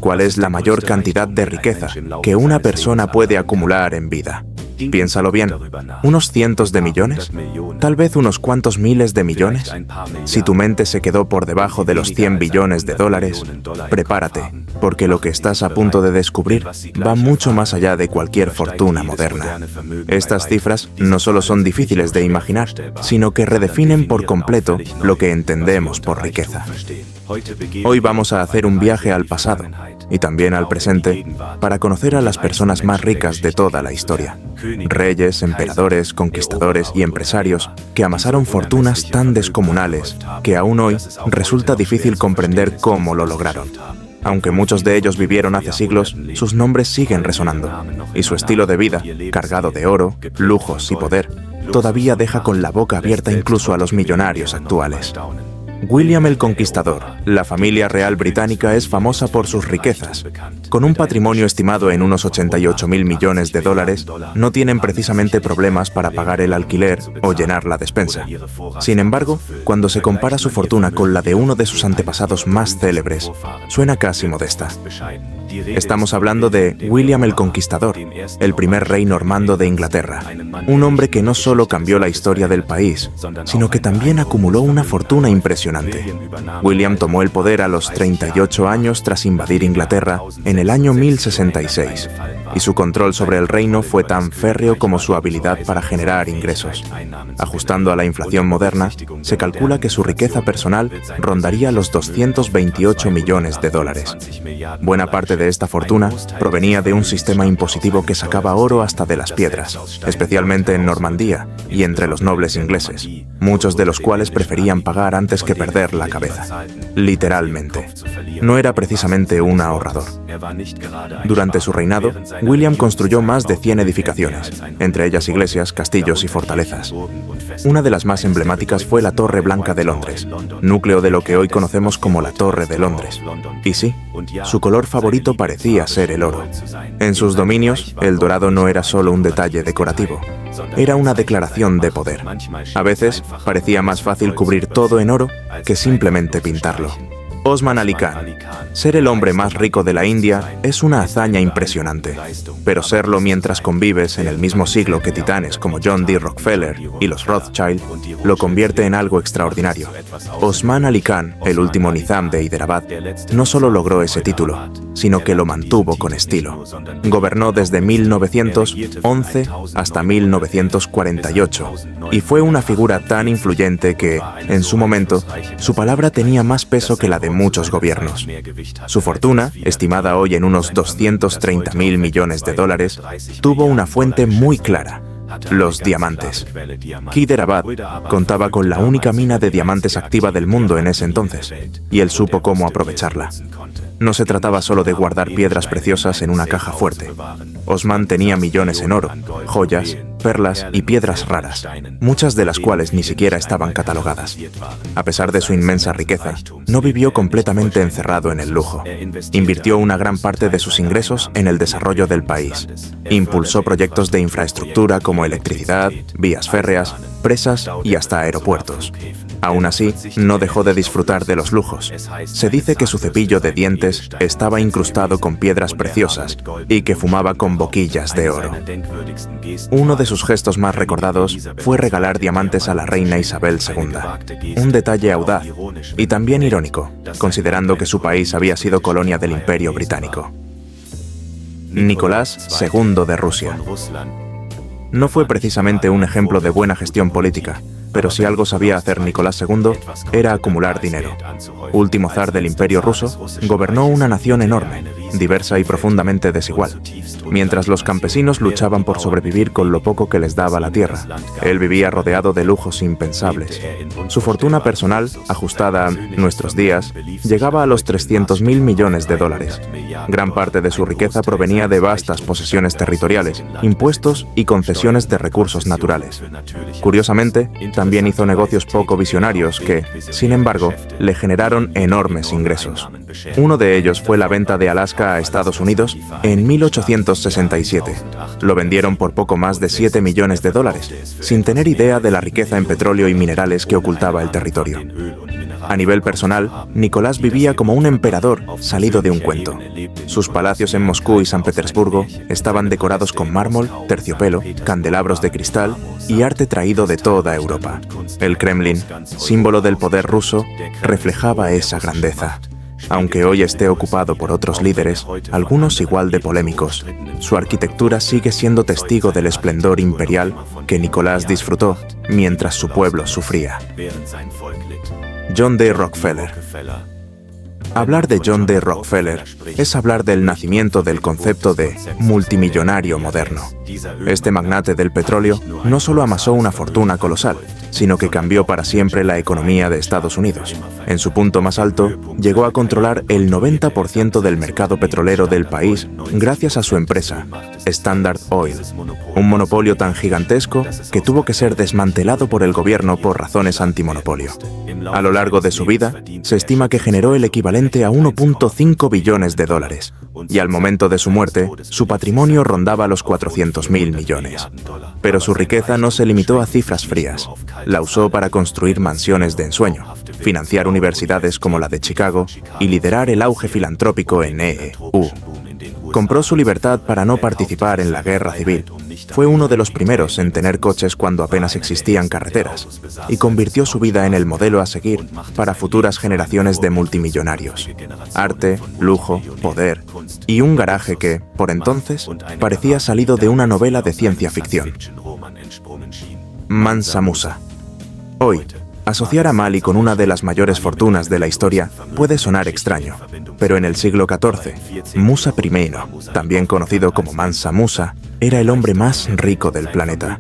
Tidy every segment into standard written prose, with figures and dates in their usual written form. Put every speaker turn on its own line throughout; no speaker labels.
¿Cuál es la mayor cantidad de riqueza que una persona puede acumular en vida? Piénsalo bien, ¿unos cientos de millones? ¿Tal vez unos cuantos miles de millones? Si tu mente se quedó por debajo de los 100 billones de dólares, prepárate, porque lo que estás a punto de descubrir va mucho más allá de cualquier fortuna moderna. Estas cifras no solo son difíciles de imaginar, sino que redefinen por completo lo que entendemos por riqueza. Hoy vamos a hacer un viaje al pasado y también al presente para conocer a las personas más ricas de toda la historia. Reyes, emperadores, conquistadores y empresarios que amasaron fortunas tan descomunales que aún hoy resulta difícil comprender cómo lo lograron. Aunque muchos de ellos vivieron hace siglos, sus nombres siguen resonando, y su estilo de vida, cargado de oro, lujos y poder, todavía deja con la boca abierta incluso a los millonarios actuales. William el Conquistador, la familia real británica, es famosa por sus riquezas. Con un patrimonio estimado en unos 88.000 millones de dólares, no tienen precisamente problemas para pagar el alquiler o llenar la despensa. Sin embargo, cuando se compara su fortuna con la de uno de sus antepasados más célebres, suena casi modesta. Estamos hablando de William el Conquistador, el primer rey normando de Inglaterra. Un hombre que no solo cambió la historia del país, sino que también acumuló una fortuna impresionante. William tomó el poder a los 38 años tras invadir Inglaterra en el año 1066, y su control sobre el reino fue tan férreo como su habilidad para generar ingresos. Ajustando a la inflación moderna, se calcula que su riqueza personal rondaría los 228 millones de dólares. Buena parte de esta fortuna provenía de un sistema impositivo que sacaba oro hasta de las piedras, especialmente en Normandía y entre los nobles ingleses, muchos de los cuales preferían pagar antes que perder la cabeza. Literalmente. No era precisamente un ahorrador. Durante su reinado, William construyó más de 100 edificaciones, entre ellas iglesias, castillos y fortalezas. Una de las más emblemáticas fue la Torre Blanca de Londres, núcleo de lo que hoy conocemos como la Torre de Londres. Y sí, su color favorito parecía ser el oro. En sus dominios, el dorado no era solo un detalle decorativo, era una declaración de poder. A veces, parecía más fácil cubrir todo en oro que simplemente pintarlo. Osman Ali Khan. Ser el hombre más rico de la India es una hazaña impresionante, pero serlo mientras convives en el mismo siglo que titanes como John D. Rockefeller y los Rothschild lo convierte en algo extraordinario. Osman Ali Khan, el último nizam de Hyderabad, no solo logró ese título, sino que lo mantuvo con estilo. Gobernó desde 1911 hasta 1948 y fue una figura tan influyente que, en su momento, su palabra tenía más peso que la de muchos gobiernos. Su fortuna, estimada hoy en unos 230.000 millones de dólares, tuvo una fuente muy clara: los diamantes. Hyderabad contaba con la única mina de diamantes activa del mundo en ese entonces, y él supo cómo aprovecharla. No se trataba solo de guardar piedras preciosas en una caja fuerte. Osman tenía millones en oro, joyas, perlas y piedras raras, muchas de las cuales ni siquiera estaban catalogadas. A pesar de su inmensa riqueza, no vivió completamente encerrado en el lujo. Invirtió una gran parte de sus ingresos en el desarrollo del país. Impulsó proyectos de infraestructura como electricidad, vías férreas, presas y hasta aeropuertos. Aún así, no dejó de disfrutar de los lujos. Se dice que su cepillo de dientes estaba incrustado con piedras preciosas y que fumaba con boquillas de oro. Uno de sus gestos más recordados fue regalar diamantes a la reina Isabel II. Un detalle audaz y también irónico, considerando que su país había sido colonia del Imperio Británico. Nicolás II de Rusia. No fue precisamente un ejemplo de buena gestión política, pero si algo sabía hacer Nicolás II era acumular dinero. Último zar del Imperio ruso, gobernó una nación enorme, diversa y profundamente desigual. Mientras los campesinos luchaban por sobrevivir con lo poco que les daba la tierra, él vivía rodeado de lujos impensables. Su fortuna personal, ajustada a nuestros días, llegaba a los 300.000 millones de dólares. Gran parte de su riqueza provenía de vastas posesiones territoriales, impuestos y concesiones de recursos naturales. Curiosamente, también hizo negocios poco visionarios que, sin embargo, le generaron enormes ingresos. Uno de ellos fue la venta de Alaska a Estados Unidos en 1800 1867. Lo vendieron por poco más de 7 millones de dólares, sin tener idea de la riqueza en petróleo y minerales que ocultaba el territorio. A nivel personal, Nicolás vivía como un emperador salido de un cuento. Sus palacios en Moscú y San Petersburgo estaban decorados con mármol, terciopelo, candelabros de cristal y arte traído de toda Europa. El Kremlin, símbolo del poder ruso, reflejaba esa grandeza. Aunque hoy esté ocupado por otros líderes, algunos igual de polémicos, su arquitectura sigue siendo testigo del esplendor imperial que Nicolás disfrutó mientras su pueblo sufría. John D. Rockefeller. Hablar de John D. Rockefeller es hablar del nacimiento del concepto de multimillonario moderno. Este magnate del petróleo no solo amasó una fortuna colosal, sino que cambió para siempre la economía de Estados Unidos. En su punto más alto, llegó a controlar el 90% del mercado petrolero del país gracias a su empresa, Standard Oil, un monopolio tan gigantesco que tuvo que ser desmantelado por el gobierno por razones antimonopolio. A lo largo de su vida, se estima que generó el equivalente a 1.5 billones de dólares, y al momento de su muerte, su patrimonio rondaba los 400.000 millones. Pero su riqueza no se limitó a cifras frías. La usó para construir mansiones de ensueño, financiar universidades como la de Chicago y liderar el auge filantrópico en EU. Compró su libertad para no participar en la guerra civil. Fue uno de los primeros en tener coches cuando apenas existían carreteras, y convirtió su vida en el modelo a seguir para futuras generaciones de multimillonarios. Arte, lujo, poder y un garaje que, por entonces, parecía salido de una novela de ciencia ficción. Mansa Musa. Hoy, asociar a Mali con una de las mayores fortunas de la historia puede sonar extraño, pero en el siglo XIV, Musa I, también conocido como Mansa Musa, era el hombre más rico del planeta.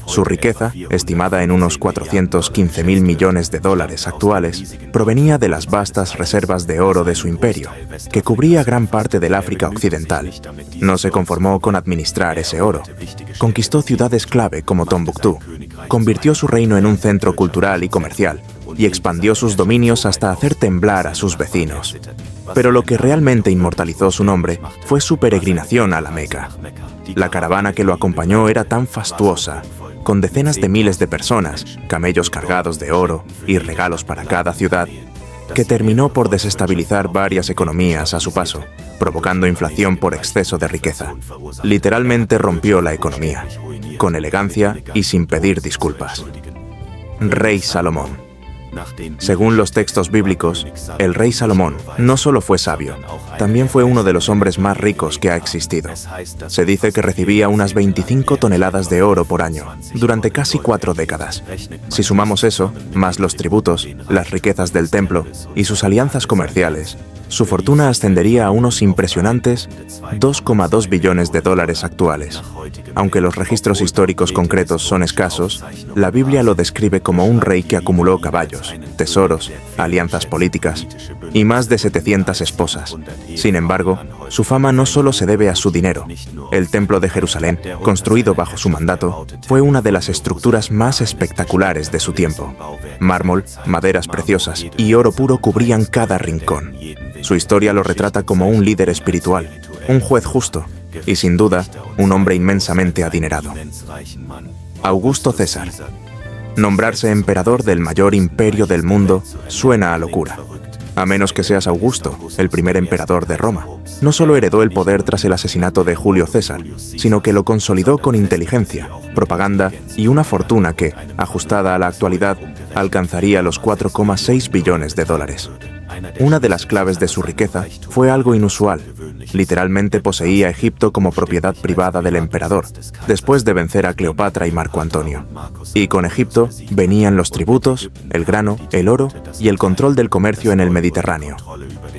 Su riqueza, estimada en unos 415.000 millones de dólares actuales, provenía de las vastas reservas de oro de su imperio, que cubría gran parte del África Occidental. No se conformó con administrar ese oro. Conquistó ciudades clave como Tombuctú, convirtió su reino en un centro cultural y comercial, y expandió sus dominios hasta hacer temblar a sus vecinos. Pero lo que realmente inmortalizó su nombre fue su peregrinación a la Meca. La caravana que lo acompañó era tan fastuosa, con decenas de miles de personas, camellos cargados de oro y regalos para cada ciudad, que terminó por desestabilizar varias economías a su paso, provocando inflación por exceso de riqueza. Literalmente rompió la economía, con elegancia y sin pedir disculpas. Rey Salomón. Según los textos bíblicos, el rey Salomón no solo fue sabio, también fue uno de los hombres más ricos que ha existido. Se dice que recibía unas 25 toneladas de oro por año, durante casi 4 décadas. Si sumamos eso, más los tributos, las riquezas del templo y sus alianzas comerciales, su fortuna ascendería a unos impresionantes 2,2 billones de dólares actuales. Aunque los registros históricos concretos son escasos, la Biblia lo describe como un rey que acumuló caballos, tesoros, alianzas políticas y más de 700 esposas. Sin embargo, su fama no solo se debe a su dinero. El Templo de Jerusalén, construido bajo su mandato, fue una de las estructuras más espectaculares de su tiempo. Mármol, maderas preciosas y oro puro cubrían cada rincón. Su historia lo retrata como un líder espiritual, un juez justo y, sin duda, un hombre inmensamente adinerado. Augusto César. Nombrarse emperador del mayor imperio del mundo suena a locura. A menos que seas Augusto, el primer emperador de Roma. No solo heredó el poder tras el asesinato de Julio César, sino que lo consolidó con inteligencia, propaganda y una fortuna que, ajustada a la actualidad, alcanzaría los 4,6 billones de dólares. Una de las claves de su riqueza fue algo inusual. Literalmente poseía Egipto como propiedad privada del emperador, después de vencer a Cleopatra y Marco Antonio. Y con Egipto venían los tributos, el grano, el oro y el control del comercio en el Mediterráneo.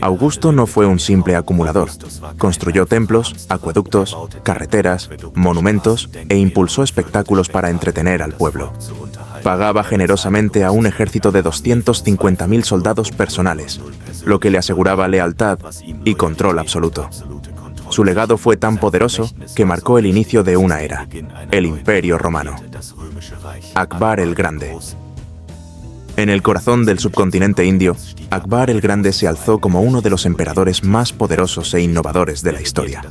Augusto no fue un simple acumulador. Construyó templos, acueductos, carreteras, monumentos e impulsó espectáculos para entretener al pueblo. Pagaba generosamente a un ejército de 250.000 soldados personales, lo que le aseguraba lealtad y control absoluto. Su legado fue tan poderoso que marcó el inicio de una era, el Imperio Romano. Akbar el Grande. En el corazón del subcontinente indio, Akbar el Grande se alzó como uno de los emperadores más poderosos e innovadores de la historia.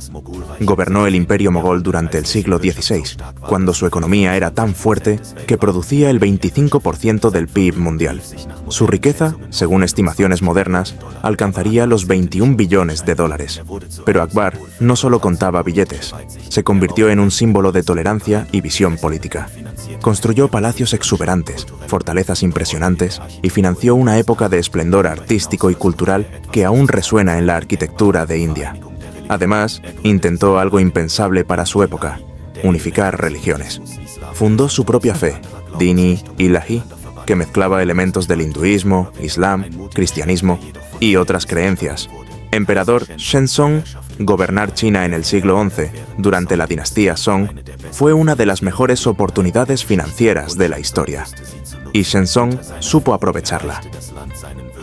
Gobernó el imperio mogol durante el siglo XVI, cuando su economía era tan fuerte que producía el 25% del PIB mundial. Su riqueza, según estimaciones modernas, alcanzaría los 21 billones de dólares. Pero Akbar no solo contaba billetes, se convirtió en un símbolo de tolerancia y visión política. Construyó palacios exuberantes, fortalezas impresionantes y financió una época de esplendor artístico y cultural que aún resuena en la arquitectura de India. Además, intentó algo impensable para su época: unificar religiones. Fundó su propia fe, Dini Ilahi, que mezclaba elementos del hinduismo, islam, cristianismo y otras creencias. Emperador Shenzong, gobernar China en el siglo XI, durante la dinastía Song, fue una de las mejores oportunidades financieras de la historia. Y Shenzong supo aprovecharla.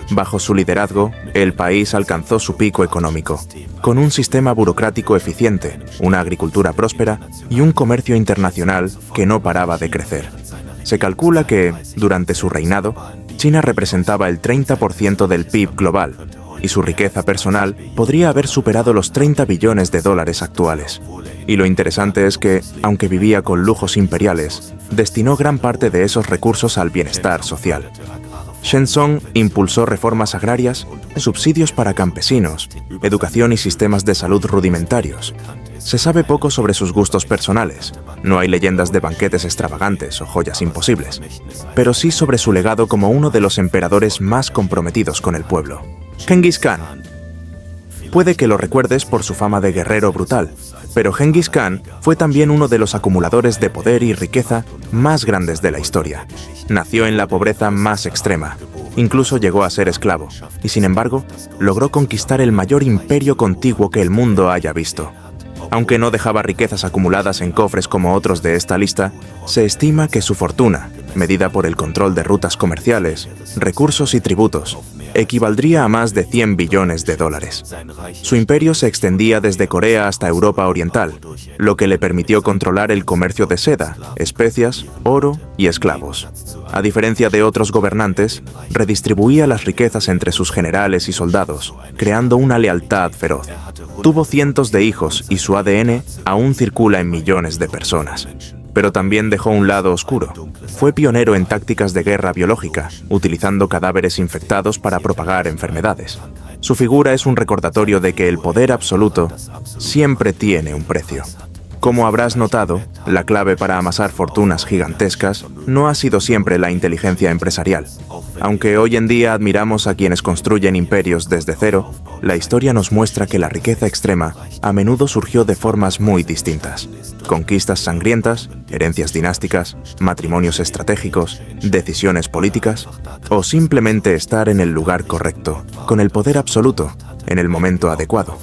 Bajo su liderazgo, el país alcanzó su pico económico, con un sistema burocrático eficiente, una agricultura próspera y un comercio internacional que no paraba de crecer. Se calcula que, durante su reinado, China representaba el 30% del PIB global, y su riqueza personal podría haber superado los 30 billones de dólares actuales. Y lo interesante es que, aunque vivía con lujos imperiales, destinó gran parte de esos recursos al bienestar social. Shenzong impulsó reformas agrarias, subsidios para campesinos, educación y sistemas de salud rudimentarios. Se sabe poco sobre sus gustos personales, no hay leyendas de banquetes extravagantes o joyas imposibles, pero sí sobre su legado como uno de los emperadores más comprometidos con el pueblo. Genghis Khan. Puede que lo recuerdes por su fama de guerrero brutal, pero Genghis Khan fue también uno de los acumuladores de poder y riqueza más grandes de la historia. Nació en la pobreza más extrema, incluso llegó a ser esclavo, y sin embargo, logró conquistar el mayor imperio contiguo que el mundo haya visto. Aunque no dejaba riquezas acumuladas en cofres como otros de esta lista, se estima que su fortuna, medida por el control de rutas comerciales, recursos y tributos, equivaldría a más de 100 billones de dólares. Su imperio se extendía desde Corea hasta Europa Oriental, lo que le permitió controlar el comercio de seda, especias, oro y esclavos. A diferencia de otros gobernantes, redistribuía las riquezas entre sus generales y soldados, creando una lealtad feroz. Tuvo cientos de hijos y su ADN aún circula en millones de personas. Pero también dejó un lado oscuro. Fue pionero en tácticas de guerra biológica, utilizando cadáveres infectados para propagar enfermedades. Su figura es un recordatorio de que el poder absoluto siempre tiene un precio. Como habrás notado, la clave para amasar fortunas gigantescas no ha sido siempre la inteligencia empresarial. Aunque hoy en día admiramos a quienes construyen imperios desde cero, la historia nos muestra que la riqueza extrema a menudo surgió de formas muy distintas. Conquistas sangrientas, herencias dinásticas, matrimonios estratégicos, decisiones políticas, o simplemente estar en el lugar correcto, con el poder absoluto, en el momento adecuado.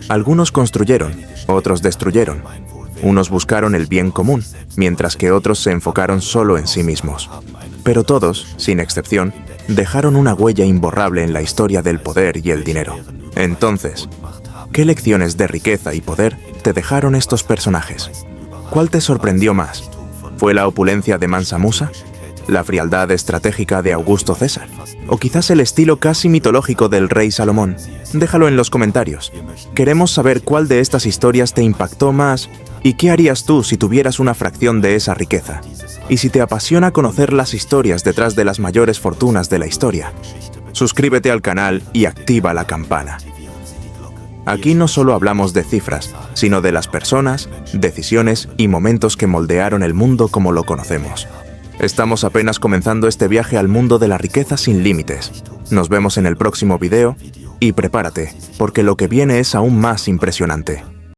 Algunos construyeron, otros destruyeron. Unos buscaron el bien común, mientras que otros se enfocaron solo en sí mismos. Pero todos, sin excepción, dejaron una huella imborrable en la historia del poder y el dinero. Entonces, ¿qué lecciones de riqueza y poder te dejaron estos personajes? ¿Cuál te sorprendió más? ¿Fue la opulencia de Mansa Musa? ¿La frialdad estratégica de Augusto César? ¿O quizás el estilo casi mitológico del rey Salomón? Déjalo en los comentarios. Queremos saber cuál de estas historias te impactó más y qué harías tú si tuvieras una fracción de esa riqueza. Y si te apasiona conocer las historias detrás de las mayores fortunas de la historia, suscríbete al canal y activa la campana. Aquí no solo hablamos de cifras, sino de las personas, decisiones y momentos que moldearon el mundo como lo conocemos. Estamos apenas comenzando este viaje al mundo de la riqueza sin límites. Nos vemos en el próximo video y prepárate, porque lo que viene es aún más impresionante.